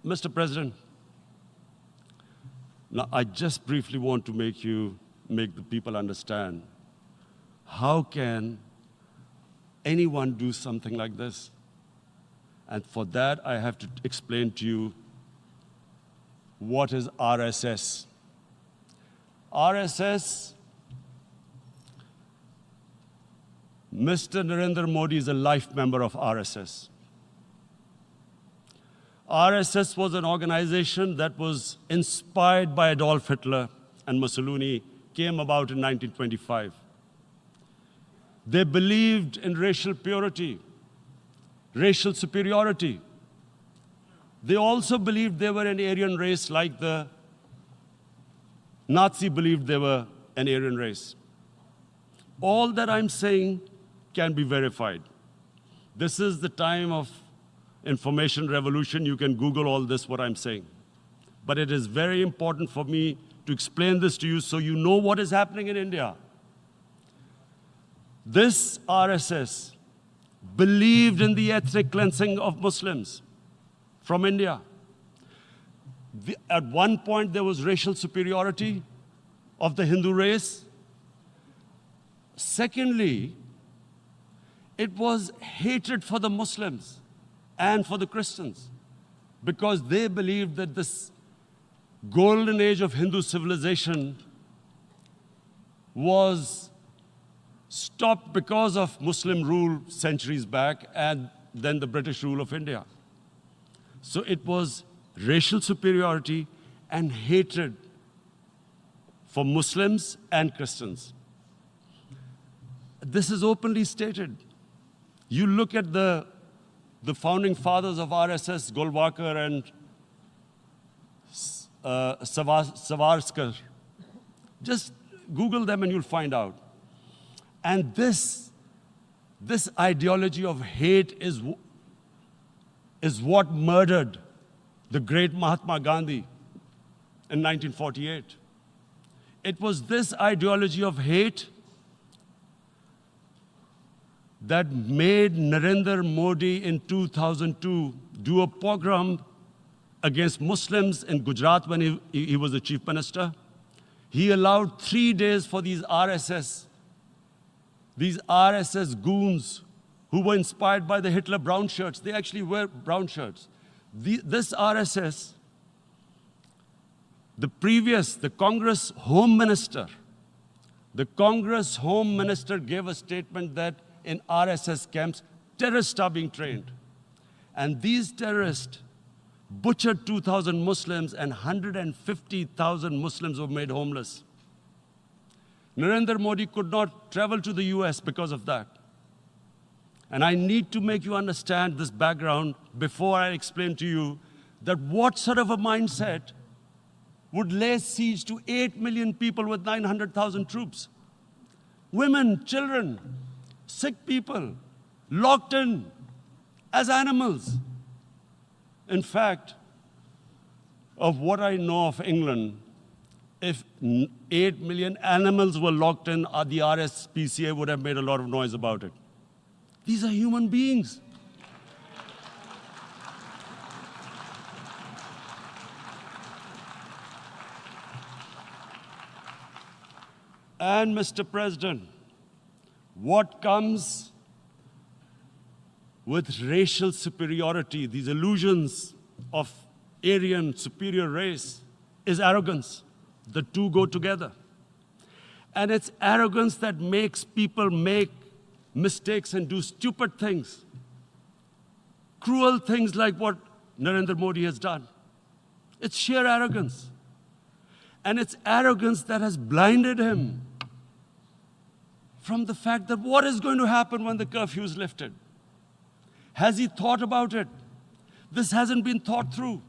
Mr. President, now I just briefly want to make the people understand how can anyone do something like this? And for that, I have to explain to you what is RSS. RSS, Mr. Narendra Modi is a life member of RSS. RSS was an organization that was inspired by Adolf Hitler and Mussolini, came about in 1925. They believed in racial purity, racial superiority. They also believed they were an Aryan race like the Nazi believed they were an Aryan race. All that I'm saying can be verified. This is the time of information revolution. You can Google all this, what I'm saying. But it is very important for me to explain this to you so you know what is happening in India. This RSS believed in the ethnic cleansing of Muslims from India. At one point, there was racial superiority of the Hindu race. Secondly, it was hatred for the Muslims and for the Christians, because they believed that this golden age of Hindu civilization was stopped because of Muslim rule centuries back and then the British rule of India. So it was racial superiority and hatred for Muslims and Christians. This is openly stated. You look at the founding fathers of RSS, Golwalkar and Savarkar. Just Google them and you'll find out. And this ideology of hate is what murdered the great Mahatma Gandhi in 1948. It was this ideology of hate that made Narendra Modi in 2002 do a pogrom against Muslims in Gujarat when he was the chief minister. He allowed 3 days for these RSS goons who were inspired by the Hitler brown shirts. They actually wear brown shirts. This RSS, the Congress Home Minister gave a statement that in RSS camps, terrorists are being trained. And these terrorists butchered 2,000 Muslims and 150,000 Muslims were made homeless. Narendra Modi could not travel to the US because of that. And I need to make you understand this background before I explain to you that what sort of a mindset would lay siege to 8 million people with 900,000 troops. Women, children, sick people, locked in as animals. In fact, of what I know of England, if 8 million animals were locked in, the RSPCA would have made a lot of noise about it. These are human beings. And Mr. President, what comes with racial superiority, these illusions of Aryan superior race, is arrogance. The two go together. And it's arrogance that makes people make mistakes and do stupid things. Cruel things like what Narendra Modi has done. It's sheer arrogance. And it's arrogance that has blinded him from the fact that what is going to happen when the curfew is lifted? Has he thought about it? This hasn't been thought through.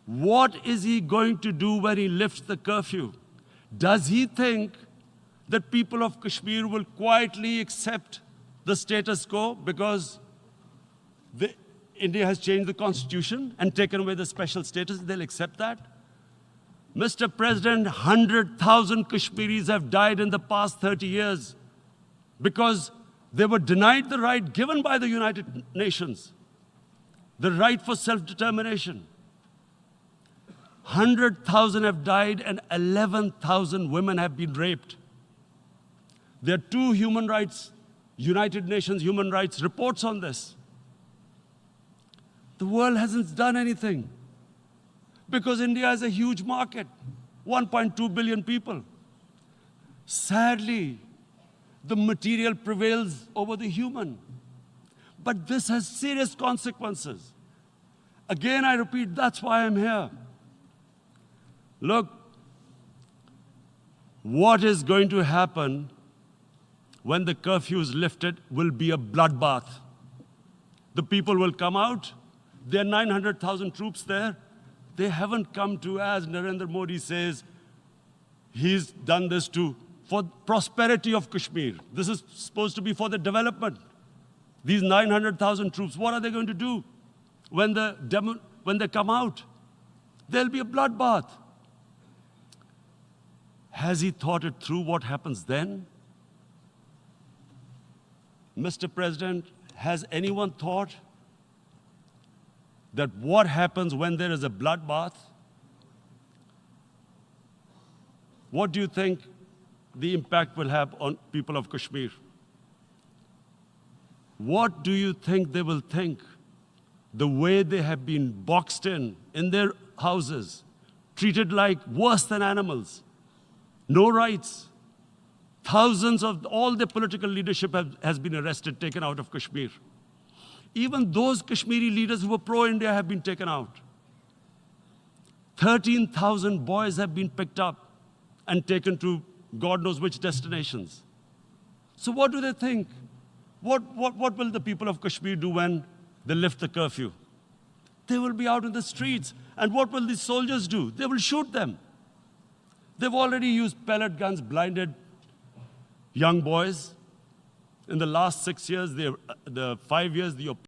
What is he going to do when he lifts the curfew? Does he think that people of Kashmir will quietly accept the status quo because India has changed the constitution and taken away the special status? They'll accept that? Mr. President, 100,000 Kashmiris have died in the past 30 years because they were denied the right given by the United Nations. the right for self-determination. 100,000 have died and 11,000 women have been raped. There are two United Nations human rights reports on this. The world hasn't done anything because India is a huge market, 1.2 billion people. Sadly, the material prevails over the human. But this has serious consequences. Again, I repeat, that's why I'm here. Look, what is going to happen when the curfew is lifted will be a bloodbath. The people will come out. There are 900,000 troops there. They haven't come to, as Narendra Modi says, he's done this for prosperity of Kashmir. This is supposed to be for the development. These 900,000 troops, what are they going to do when they come out? There'll be a bloodbath. Has he thought it through what happens then? Mr. President, has anyone thought that what happens when there is a bloodbath? What do you think the impact will have on people of Kashmir? What do you think they will think? The way they have been boxed in their houses, treated like worse than animals, no rights. Thousands of all the political leadership has been arrested, taken out of Kashmir. Even those Kashmiri leaders who were pro-India have been taken out. 13,000 boys have been picked up and taken to God knows which destinations. So what do they think? What will the people of Kashmir do when they lift the curfew? They will be out in the streets. And what will the soldiers do? They will shoot them. They've already used pellet guns, blinded young boys. In the last 6 years, the 5 years, the